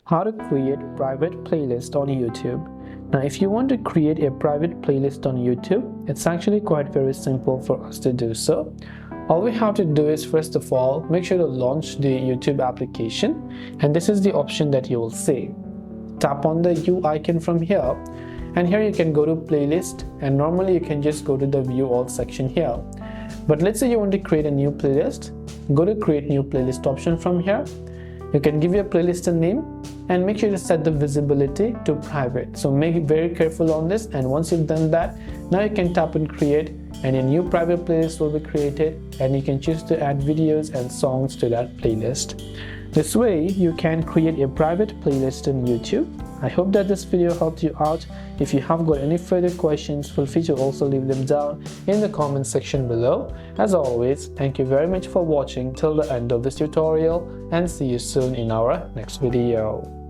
How to create private playlist on YouTube. Now, if you want to create a private playlist on YouTube, it's actually quite very simple for us to do so. All we have to do is, first of all, make sure to launch the YouTube application, and this is the option that you will see. Tap on the U icon from here, and here you can go to playlist, and normally you can just go to the view all section here. But let's say you want to create a new playlist, go to create new playlist option from here. You can give your playlist a name and make sure to set the visibility to private. So make it very careful on this, and once you've done that, now you can tap on create, and a new private playlist will be created, and you can choose to add videos and songs to that playlist. This way you can create a private playlist on YouTube. I hope that this video helped you out. If you have got any further questions, feel free to also leave them down in the comment section below. As always, thank you very much for watching till the end of this tutorial, and see you soon in our next video.